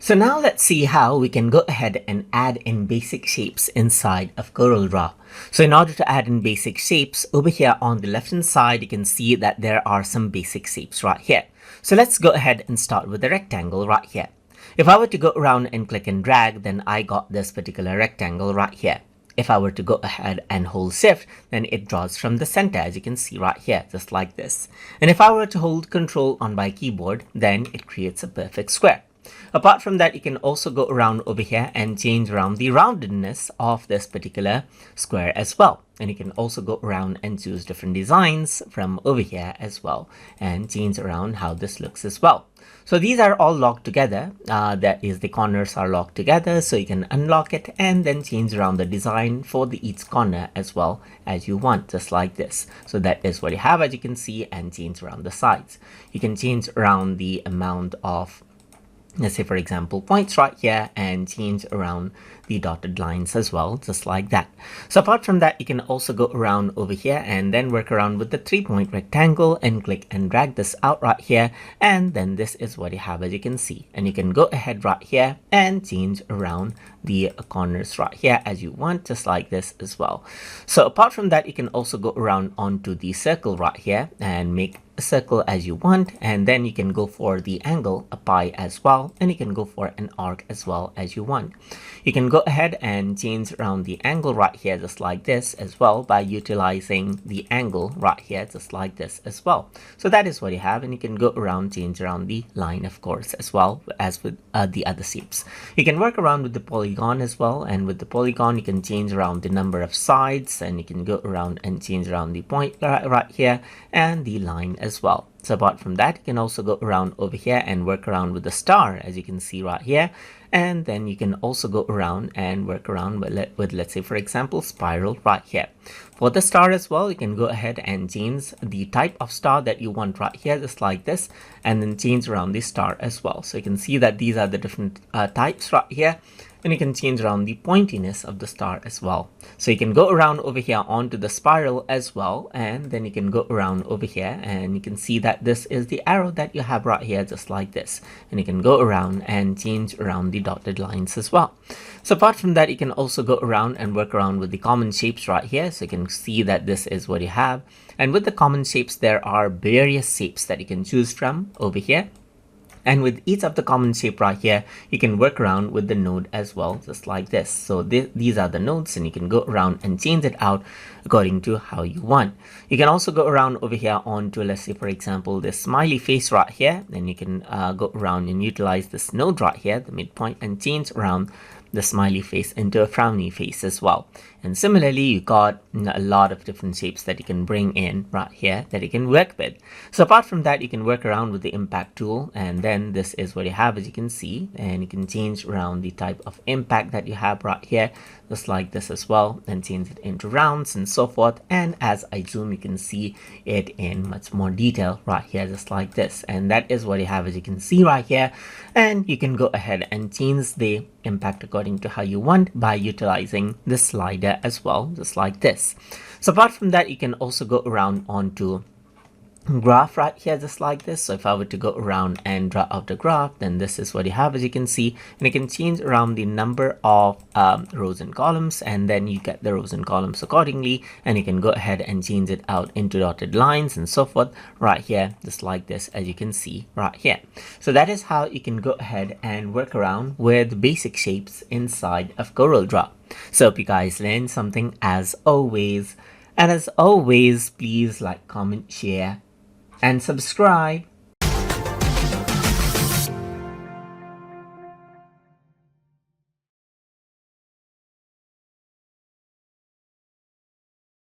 So now let's see how we can go ahead and add in basic shapes inside of Corel Draw. So in order to add in basic shapes, over here on the left hand side, you can see that there are some basic shapes right here. So let's go ahead and start with the rectangle right here. If I were to go around and click and drag, then I got this particular rectangle right here. If I were to go ahead and hold shift, then it draws from the center, as you can see right here, just like this. And if I were to hold control on my keyboard, then it creates a perfect square. Apart from that, you can also go around over here and change around the roundedness of this particular square as well. And you can also go around and choose different designs from over here as well and change around how this looks as well. So these are all locked together. That is, the corners are locked together, so you can unlock it and then change around the design for each corner as well as you want, just like this. So that is what you have, as you can see, and change around the sides. You can change around the amount of, let's say for example, points right here, and change around the dotted lines as well, just like that. So apart from that, you can also go around over here and then work around with the 3-point rectangle and click and drag this out right here, and then this is what you have, as you can see. And you can go ahead right here and change around the corners right here as you want, just like this as well. So apart from that, you can also go around onto the circle right here and make a circle as you want, and then you can go for the angle, a pi as well, and you can go for an arc as well as you want. You can go ahead and change around the angle right here, just like this as well, by utilizing the angle right here, just like this as well. So that is what you have, and you can go around, change around the line, of course, as well as with the other shapes. You can work around with the polygon as well, and with the polygon you can change around the number of sides, and you can go around and change around the point right here and the line as well. So apart from that, you can also go around over here and work around with the star, as you can see right here. And then you can also go around and work around with let's say for example, spiral right here. For the star as well, you can go ahead and change the type of star that you want right here, just like this, and then change around the star as well. So you can see that these are the different types right here. And you can change around the pointiness of the star as well. So you can go around over here onto the spiral as well, and then you can go around over here and you can see that this is the arrow that you have right here, just like this. And you can go around and change around the dotted lines as well. So apart from that, you can also go around and work around with the common shapes right here. So you can see that this is what you have. And with the common shapes, there are various shapes that you can choose from over here. And with each of the common shape right here, you can work around with the node as well, just like this. So these are the nodes, and you can go around and change it out according to how you want. You can also go around over here onto, let's say for example, this smiley face right here. Then you can go around and utilize this node right here, the midpoint, and change around the smiley face into a frowny face as well. And similarly, you got a lot of different shapes that you can bring in right here that you can work with. So apart from that, you can work around with the impact tool, and then this is what you have, as you can see. And you can change around the type of impact that you have right here, just like this as well, and change it into rounds and so forth. And as I zoom, you can see it in much more detail right here, just like this. And that is what you have, as you can see right here. And you can go ahead and change the impact according to how you want by utilizing the slider as well, just like this. So apart from that, you can also go around onto graph right here, just like this. So if I were to go around and draw out the graph, then this is what you have, as you can see. And you can change around the number of rows and columns, and then you get the rows and columns accordingly. And you can go ahead and change it out into dotted lines and so forth right here, just like this, as you can see right here. So that is how you can go ahead and work around with basic shapes inside of Corel Draw. So hope you guys learned something as always. And as always, please like, comment, share, and subscribe.